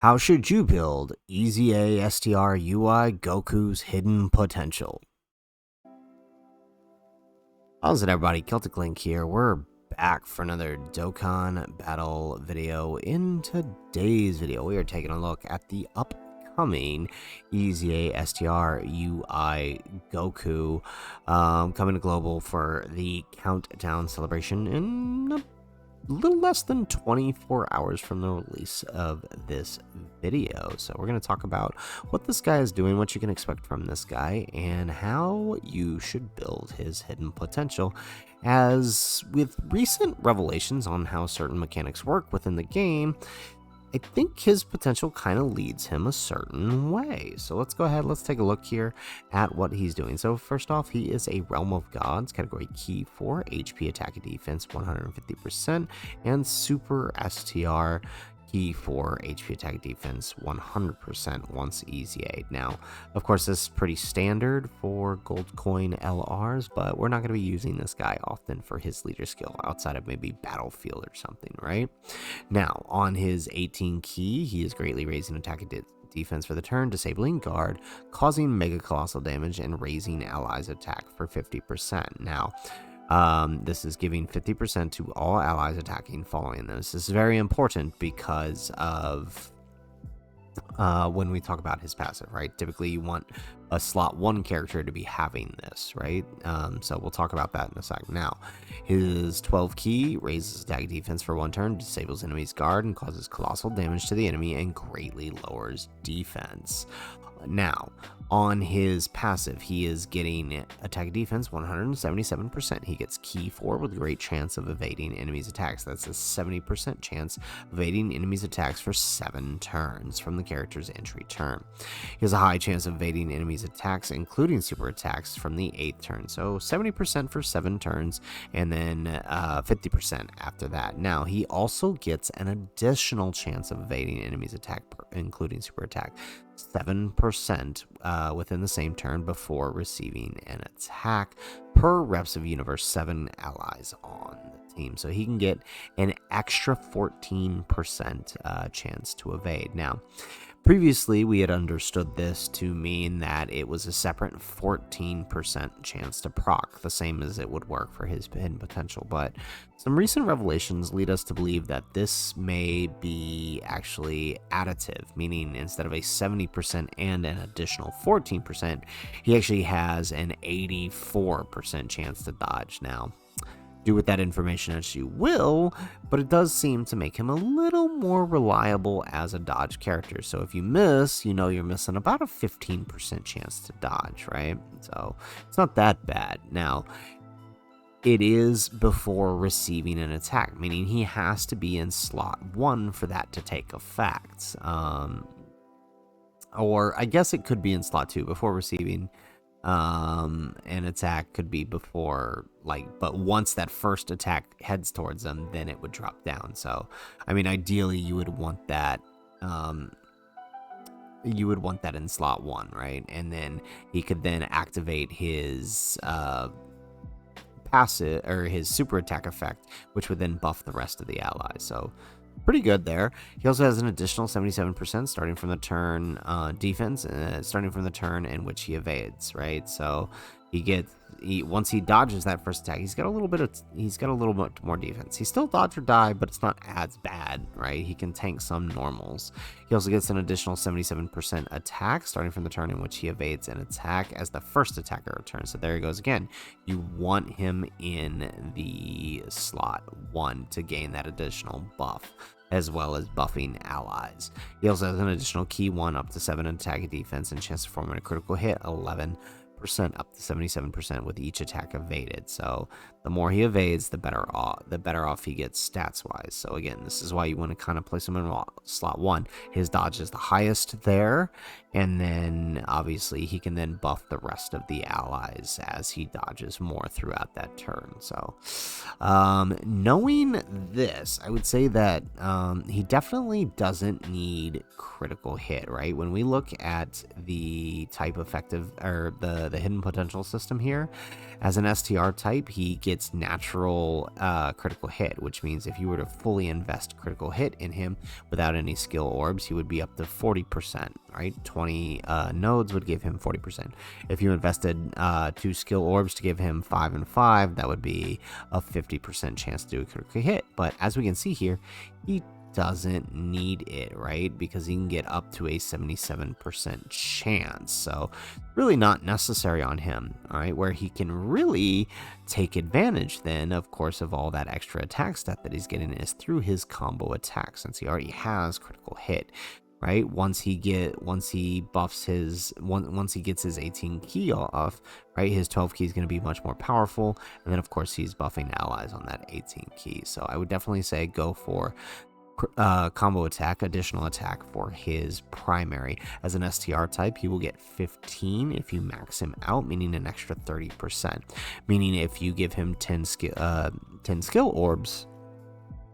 How should you build EZA STR UI Goku's hidden potential? How's it, everybody? Celtic Link here. We're back for another Dokkan battle video. In today's video, we are taking a look at the upcoming EZA STR UI Goku coming to global for the countdown celebration in a little less than 24 hours from the release of this video. So we're going to talk about what this guy is doing, what you can expect from this guy, and how you should build his hidden potential. As with recent revelations on how certain mechanics work within the game, I think his potential kind of leads him a certain way. So let's go ahead, let's take a look here at what he's doing. So first off, he is a Realm of Gods, category key 4, HP attack and defense 150%, and Super STR key 4, HP attack defense 100% once EZA'd. Now, of course, this is pretty standard for gold coin LRs, but we're not going to be using this guy often for his leader skill outside of maybe Battlefield or something, right? Now, on his 18 key, he is greatly raising attack and defense for the turn, disabling guard, causing mega colossal damage, and raising allies attack for 50%. Now, this is giving 50% to all allies attacking following this. This is very important because of when we talk about his passive, right? Typically, you want a slot 1 character to be having this, right? So we'll talk about that in a second. Now, his 12 key raises attack defense for 1 turn, disables enemy's guard, and causes colossal damage to the enemy, and greatly lowers defense. Now, on his passive, he is getting attack defense 177%. He gets key 4 with great chance of evading enemies' attacks. That's a 70% chance of evading enemies' attacks for 7 turns from the character's entry turn. He has a high chance of evading enemies' attacks, including super attacks, from the 8th turn. So 70% for 7 turns, and then 50% after that. Now, he also gets an additional chance of evading enemies' attack, including super attack, 7% within the same turn before receiving an attack per reps of universe 7 allies on the team. So he can get an extra 14% chance to evade. Now, previously, we had understood this to mean that it was a separate 14% chance to proc, the same as it would work for his hidden potential, but some recent revelations lead us to believe that this may be actually additive, meaning instead of a 70% and an additional 14%, he actually has an 84% chance to dodge. Now, do with that information as you will, but it does seem to make him a little more reliable as a dodge character. So if you miss, you know you're missing about a 15% chance to dodge, right? So it's not that bad. Now, it is before receiving an attack, meaning he has to be in slot 1 for that to take effect. Or I guess it could be in slot 2 before receiving an attack could be before, but once that first attack heads towards them, then it would drop down. So I mean, ideally you would want that in slot 1, right? And then he could then activate his passive or his super attack effect, which would then buff the rest of the allies. So pretty good there. He also has an additional 77% starting from the turn defense, starting from the turn in which he evades, right? So once he dodges that first attack, he's got a little bit more defense. He still dodge or die, but it's not as bad, right? He can tank some normals. He also gets an additional 77% attack starting from the turn in which he evades an attack as the first attacker returns. So there he goes again. You want him in the slot 1 to gain that additional buff, as well as buffing allies. He also has an additional key 1 up to 7 attack and defense and chance to perform a critical hit 11% up to 77% with each attack evaded. So the more he evades, the better off he gets stats wise. So again, this is why you want to kind of place him in slot 1. His dodge is the highest there, and then obviously he can then buff the rest of the allies as he dodges more throughout that turn. So knowing this, I would say that he definitely doesn't need critical hit, right? When we look at the type effective or the hidden potential system here, as an STR type, he gets natural critical hit, which means if you were to fully invest critical hit in him without any skill orbs, he would be up to 40%, right? 20 nodes would give him 40%. If you invested 2 skill orbs to give him 5 and 5, that would be a 50% chance to do a critical hit. But as we can see here, he doesn't need it, right? Because he can get up to a 77% chance. So really not necessary on him, all right? Where he can really take advantage then, of course, of all that extra attack stat that he's getting is through his combo attack, since he already has critical hit. Right, once he buffs his once he gets his 18 key off, right, his 12 key is going to be much more powerful, and then of course he's buffing allies on that 18 key. So I would definitely say go for combo attack, additional attack for his primary. As an STR type, he will get 15 if you max him out, meaning an extra 30%. Meaning if you give him 10 skill orbs,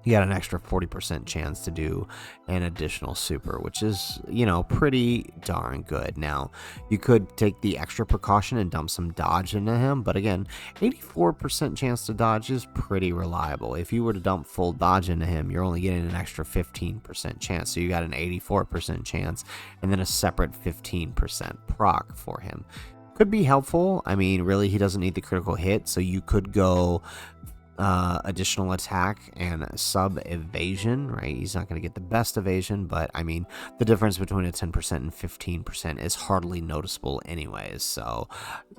you got an extra 40% chance to do an additional super, which is, you know, pretty darn good. Now, you could take the extra precaution and dump some dodge into him, but again, 84% chance to dodge is pretty reliable. If you were to dump full dodge into him, you're only getting an extra 15% chance, so you got an 84% chance, and then a separate 15% proc for him. Could be helpful. I mean, really, he doesn't need the critical hit, so you could go additional attack and sub evasion, right? He's not going to get the best evasion, but I mean, the difference between a 10% and 15% is hardly noticeable anyways. So,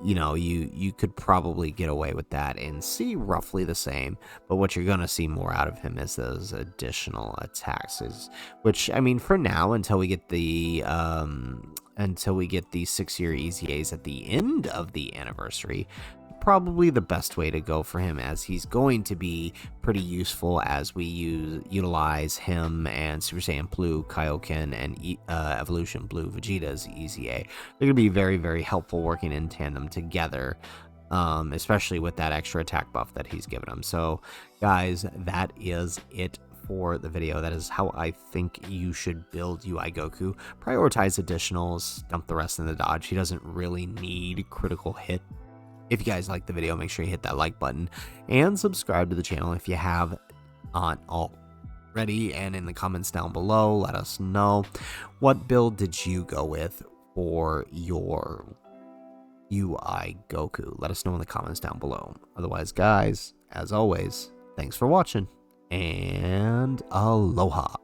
you know, you could probably get away with that and see roughly the same, but what you're going to see more out of him is those additional attacks, which, I mean, for now, until we get the 6-year EZAs at the end of the anniversary, probably the best way to go for him, as he's going to be pretty useful as we utilize him and Super Saiyan Blue Kaioken and Evolution Blue Vegeta's EZA. They're going to be very, very helpful working in tandem together, especially with that extra attack buff that he's given him. So, guys, that is it for the video. That is how I think you should build UI Goku. Prioritize additionals, dump the rest in the dodge. He doesn't really need critical hit. If you guys like the video, make sure you hit that like button and subscribe to the channel if you have not already. And in the comments down below, let us know, what build did you go with for your UI Goku? Let us know in the comments down below. Otherwise, guys, as always, thanks for watching and aloha.